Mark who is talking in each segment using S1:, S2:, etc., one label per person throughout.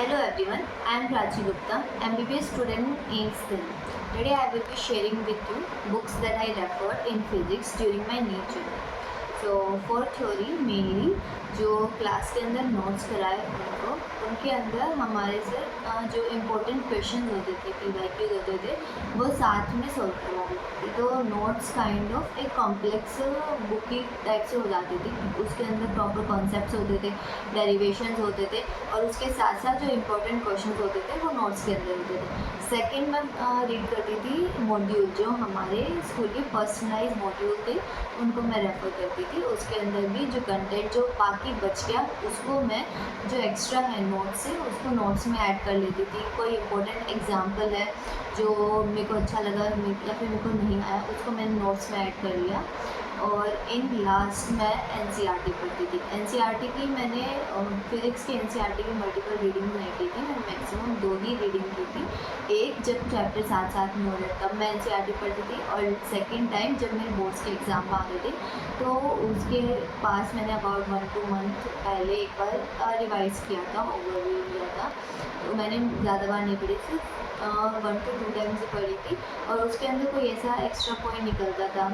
S1: Hello everyone, I am Prachi Gupta, MBBS student in STEM. Today I will be sharing with you books that I referred in physics during my NEET journey. So for theory mainly जो class के अंदर notes कराए उनको उनके अंदर हमारे से जो इम्पोर्टेंट क्वेश्चन होते थे PYQs होते थे वो साथ में सॉल्व करवा देते थे। तो नोट्स काइंड ऑफ एक कॉम्प्लेक्स बुक की टाइप से हो जाती थी। उसके अंदर प्रॉपर कॉन्सेप्ट्स होते थे, डेरिवेशंस होते थे और उसके साथ साथ जो इम्पोर्टेंट क्वेश्चन होते थे वो नोट्स के अंदर होते थे। सेकेंड मैं रीड करती थी मॉड्यूल, जो हमारे स्कूल के पर्सनलाइज मॉड्यूल थे उनको मैं रेफ़र करती थी। उसके अंदर भी जो कंटेंट जो बाकी बच गया उसको मैं जो एक्स्ट्रा है नोट्स से उसको नोट्स में ऐड कर लेती थी। कोई इम्पोर्टेंट एग्जांपल है जो मेरे को अच्छा लगा या फिर मेरे को नहीं आया उसको मैंने नोट्स में ऐड कर लिया। और इन लास्ट मैं NCERT पढ़ती थी। NCERT की मैंने फिज़िक्स की NCERT की मल्टीपल रीडिंग नहीं की थी, मैंने मैक्सिमम 2 ही रीडिंग की थी। एक जब चैप्टर साथ साथ में हो रहे तब मैं NCERT पढ़ती थी और सेकेंड टाइम जब मेरे बोर्ड्स के एग्ज़ाम आ रहे थे तो उसके पास मैंने अबाउट 1-2 मंथ पहले एक बार रिवाइज़ किया था, ओवरव्यू लिया था। तो मैंने ज़्यादा बार नहीं पढ़ी, सिर्फ 1 to 2 टाइम्स ही पढ़ी थी और उसके अंदर कोई ऐसा एक्स्ट्रा पॉइंट निकलता था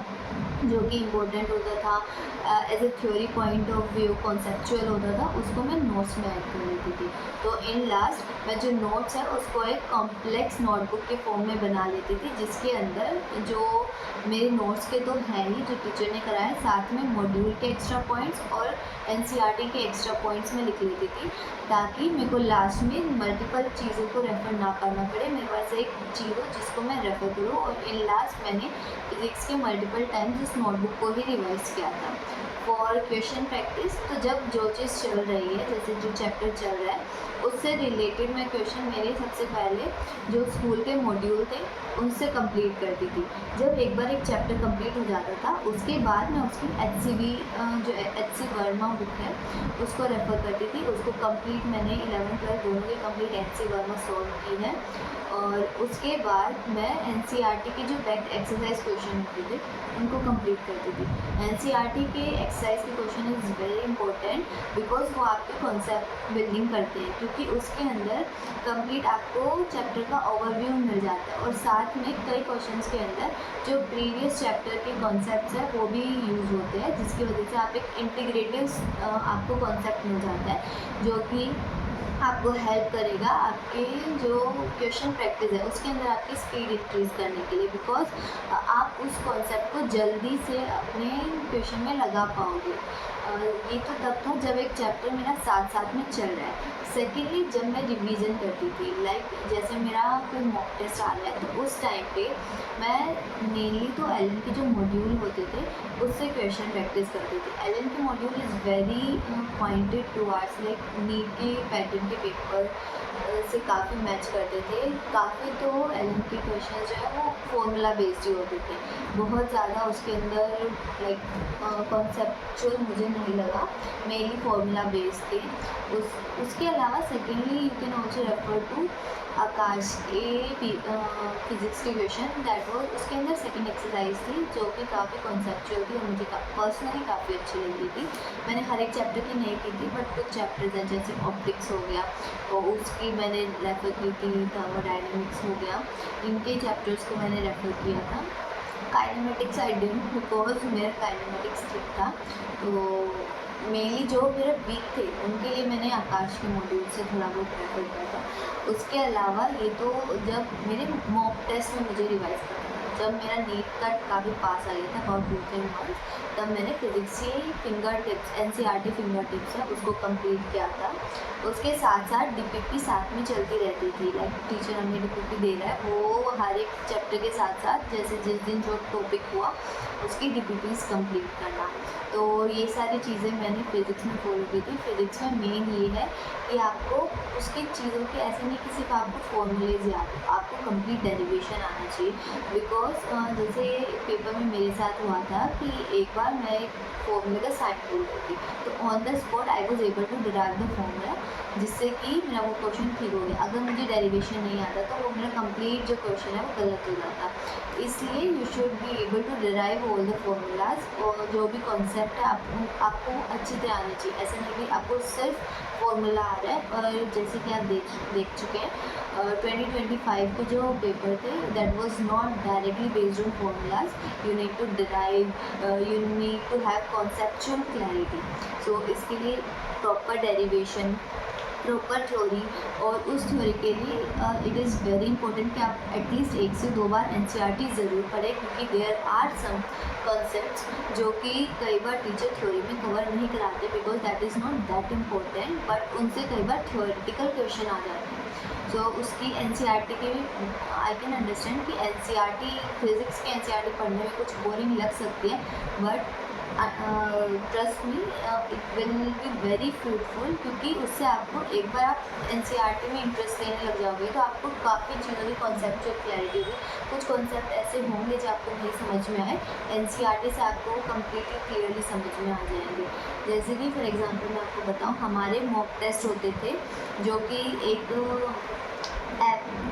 S1: जो कि इम्पोर्टेंट होता था as a theory point of view conceptual होता था, उसको मैं नोट्स में ऐड कर लेती थी। तो इन लास्ट मैं जो नोट्स है उसको एक कॉम्प्लेक्स नोटबुक के फॉर्म में बना लेती थी, जिसके अंदर जो मेरे नोट्स के तो हैं ही जो टीचर ने कराए, साथ में मॉड्यूल के एक्स्ट्रा पॉइंट्स और NCERT के एक्स्ट्रा पॉइंट्स में लिख लेती थी, ताकि मेरे को लास्ट में मल्टीपल चीज़ों को रेफ़र ना करना पड़े। मेरे पास एक चीज़ हो जिसको मैं रेफ़र करूँ। और इन लास्ट मैंने फिज़िक्स के मल्टीपल टाइम्स इस नोटबुक को ही रिवाइज़ किया था फॉर क्वेश्चन प्रैक्टिस। तो जब जो चीज़ चल रही है, जैसे जो चैप्टर चल रहा है उससे रिलेटेड मैं क्वेश्चन मेरे सबसे पहले जो स्कूल के मॉड्यूल थे उनसे कंप्लीट करती थी। जब एक बार एक चैप्टर कंप्लीट हो जाता था उसके बाद मैं उसकी HCV जो HC वर्मा बुक है उसको रेफ़र करती थी। उसको कंप्लीट मैंने 11th-12th दोनों की कंप्लीट HC वर्मा सॉल्व की है। और उसके बाद मैं NCERT के जो बैक एक्सरसाइज क्वेश्चन होते थे उनको कंप्लीट करती थी। NCERT के एक्सरसाइज के question is very important because वो आपके कॉन्सेप्ट बिल्डिंग करते हैं, क्योंकि उसके अंदर कंप्लीट आपको चैप्टर का ओवरव्यू मिल जाता है और साथ में कई क्वेश्चंस के अंदर जो प्रीवियस चैप्टर के कॉन्सेप्ट्स हैं वो भी यूज़ होते हैं, जिसकी वजह से आप एक इंटीग्रेटिव आपको कॉन्सेप्ट मिल जाता है जो कि आपको हेल्प करेगा आपके जो क्वेश्चन प्रैक्टिस है उसके अंदर आपकी स्पीड इंक्रीज़ करने के लिए, बिकॉज आप उस कॉन्सेप्ट को जल्दी से अपने क्वेश्चन में लगा पाओगे। ये तो तब था जब एक चैप्टर मेरा साथ साथ में चल रहा है। सेकेंडली जब मैं रिवीजन करती थी, लाइक जैसे मेरा कोई मॉक टेस्ट आ रहा है तो उस टाइम पे मैं मेनली तो एलन के जो मॉड्यूल होते थे उससे क्वेश्चन प्रैक्टिस करती थी। एलन के module is very pointed towards like NEET के पैटर्न के पेपर से काफ़ी मैच करते थे। काफ़ी तो एलन के क्वेश्चन जो है वो फॉर्मूला बेस्ड ही होते थे, बहुत ज़्यादा उसके अंदर लाइक कॉन्सेप्चुअल मुझे नहीं लगा, मेनली फॉर्मूला बेस्ड थे। उसके अलावा secondly you can also refer to Aakash के फिज़िक्स के क्वेश्चन दैट वॉज, उसके अंदर सेकेंड एक्सरसाइज थी जो कि काफ़ी कॉन्सेप्चुअल थी और मुझे पर्सनली काफ़ी अच्छी लगी थी। मैंने हर एक चैप्टर की नहीं की थी बट कुछ चैप्टर्स हैं जैसे ऑप्टिक्स हो गया और उसकी मैंने रेफ़र की थी, थर्मोडायनेमिक्स हो गया, इनके चैप्टर्स को मैंने रेफ़र किया था। काइनेमेटिक्स आई डिडंट बिकॉज मेरा काइनेमेटिक्स ठीक था, तो मेनली जो मेरे वीक थे उनके लिए मैंने आकाश के मॉड्यूल से थोड़ा बहुत रेफर किया था। उसके अलावा ये तो जब मेरे मॉक टेस्ट में मुझे रिवाइज़ करना था, जब मेरा नीट का काफ़ी पास आ गया था अबाउट 2-3 मंथ्स, तब मैंने फिज़िक्स की finger tips NCERT finger tips है उसको कंप्लीट किया था। उसके साथ साथ DPP साथ में चलती रहती थी, लाइक टीचर हमें DPP दे रहा है वो हर एक चैप्टर के साथ साथ जैसे जिस दिन जो टॉपिक हुआ उसकी DPPs कंप्लीट करना। तो ये सारी चीज़ें मैंने फिज़िक्स में फॉलो की थी। फिज़िक्स में मेन ये है कि आपको उसकी चीज़ों के ऐसे नहीं कि सिर्फ आपको फॉर्मूलेज याद हो, आपको कंप्लीट डेरिवेशन आना चाहिए, बिकॉज बिकॉज जैसे पेपर में मेरे साथ हुआ था कि एक बार मैं एक फॉर्मूले का साइन भूल गई थी, तो on the spot I was able to derive the formula, जिससे कि मेरा वो क्वेश्चन ठीक हो गया। अगर मुझे डेरिवेशन नहीं आता तो वो मेरा कंप्लीट जो क्वेश्चन है वो गलत हो जाता। इसलिए you should be able to derive all the formulas, और जो भी कॉन्सेप्ट है आपको अच्छी तरह आनी चाहिए। ऐसा नहीं कि आपको सिर्फ फॉर्मूला आ रहा है। और जैसे कि आप देख चुके हैं 2025 के जो पेपर थे that was not directly based on formulas. You need to derive, you need to have conceptual clarity. So इसके लिए प्रॉपर डेरिवेशन, प्रॉपर थ्योरी, और उस थ्योरी के लिए इट इज़ वेरी इंपॉर्टेंट कि आप एटलीस्ट 1 से 2 बार NCERT ज़रूर पढ़ें, क्योंकि देयर आर सम कॉन्सेप्ट्स जो कि कई बार टीचर थ्योरी में कवर नहीं कराते because that is not that important, but उनसे कई बार थ्योरेटिकल क्वेश्चन आ जाते हैं। सो उसकी NCERT की भी आई कैन अंडरस्टैंड कि NCERT फिज़िक्स की NCERT पढ़ने में कुछ बोरिंग लग सकती है, but trust me it will be very fruitful, क्योंकि उससे आपको एक बार आप NCERT में इंटरेस्ट लेने लग जाओगे तो आपको काफ़ी चीज़ों की कॉन्सेप्चुअल क्लैरिटी होगी। कुछ कॉन्सेप्ट ऐसे होंगे जो आपको नहीं समझ में आए, NCERT से आपको कम्प्लीटली क्लियरली समझ में आ जाएंगे। जैसे कि फॉर एग्जांपल मैं आपको बताऊं, हमारे मॉक टेस्ट होते थे जो कि एक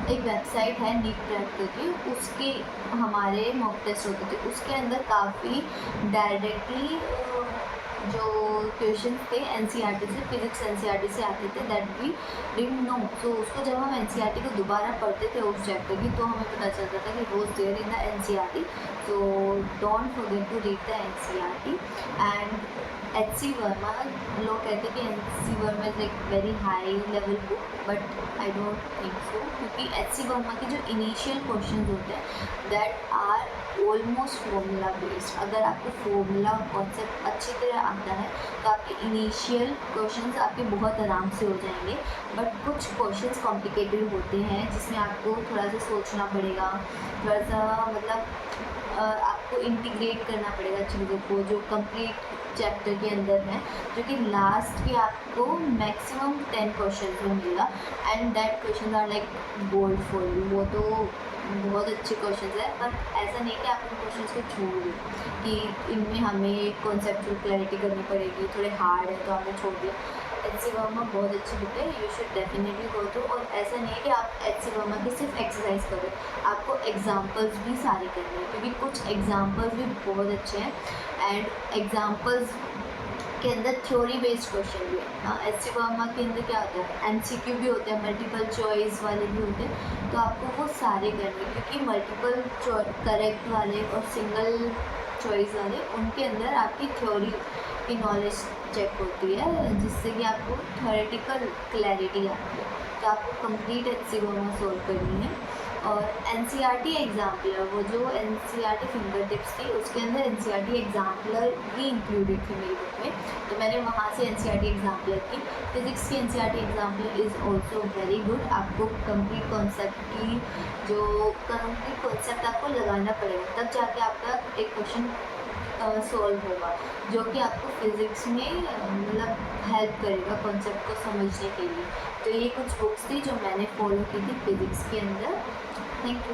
S1: वेबसाइट है नीट क्रैक करके, उसके हमारे मॉक टेस्ट होते थे। उसके अंदर काफ़ी डायरेक्टली जो क्वेश्चन थे NCERT से, फिजिक्स NCERT से आते थे, दैट वी डिडंट नो। सो उसको जब हम NCERT को दोबारा पढ़ते थे उस चैप्टर की, तो हमें पता चलता था कि was there in the NCERT। So don't forget to read the NCERT। And HC Verma, लोग कहते हैं कि HC वर्मा इज़ एक very high level book, but I don't think so, क्योंकि HC वर्मा के जो इनिशियल क्वेश्चन होते हैं that are almost formula based. अगर आपको फॉर्मूला कॉन्सेप्ट अच्छी तरह आता है तो आपके इनिशियल क्वेश्चंस आपके बहुत आराम से हो जाएंगे। बट कुछ क्वेश्चंस कॉम्प्लिकेटेड होते हैं जिसमें आपको थोड़ा सा सोचना पड़ेगा, थोड़ा सा मतलब आपको इंटीग्रेट करना पड़ेगा चीज़ों को, जो कंप्लीट चैप्टर के अंदर है, जो कि लास्ट के आपको मैक्सिमम 10 क्वेश्चन में मिलेगा। And that question are like gold for you. वो तो बहुत अच्छे क्वेश्चन है, पर ऐसा नहीं कि आप उन क्वेश्चन को छोड़ दें कि इनमें हमें कॉन्सेप्चुअल क्लैरिटी करनी पड़ेगी, थोड़े हार्ड है तो आपने छोड़ दिया। HC वर्मा बहुत अच्छी बुक है, you should definitely go through. और ऐसा नहीं है कि आप HC वर्मा की सिर्फ एक्सरसाइज करें, आपको एग्जाम्पल्स भी सारे करने हैं, क्योंकि कुछ एग्जाम्पल्स भी बहुत अच्छे हैं। एंड एग्जाम्पल्स के अंदर थ्योरी बेस्ड क्वेश्चन भी है। HC वर्मा के अंदर क्या होता है, MCQ भी होते हैं, मल्टीपल चॉइस वाले भी होते हैं, तो आपको वो सारे करने, क्योंकि मल्टीपल करेक्ट वाले और सिंगल चॉइस वाले उनके अंदर आपकी थ्योरी की नॉलेज चेक होती है, जिससे कि आपको थ्योरेटिकल क्लैरिटी आती है। तो आपको कंप्लीट HC वर्मा सोल्व करनी है। और NCERT एग्जाम्पलर, वो जो NCERT फिंगर टिप्स थी उसके अंदर NCERT एग्जाम्पलर भी इंक्लूडेड थी मेरी बुक में, तो मैंने वहाँ से NCERT एग्जाम्पलर की। फिजिक्स की NCERT exemplar is also very good. आपको कंप्लीट कॉन्सेप्ट की जो कंप्लीट कॉन्सेप्ट आपको लगाना पड़ेगा, तब जाके आपका एक क्वेश्चन सॉल्व होगा, जो कि आपको फिज़िक्स में मतलब हेल्प करेगा कॉन्सेप्ट को समझने के लिए। तो ये कुछ बुक्स थी जो मैंने फॉलो की थी फिज़िक्स के अंदर। Thank you.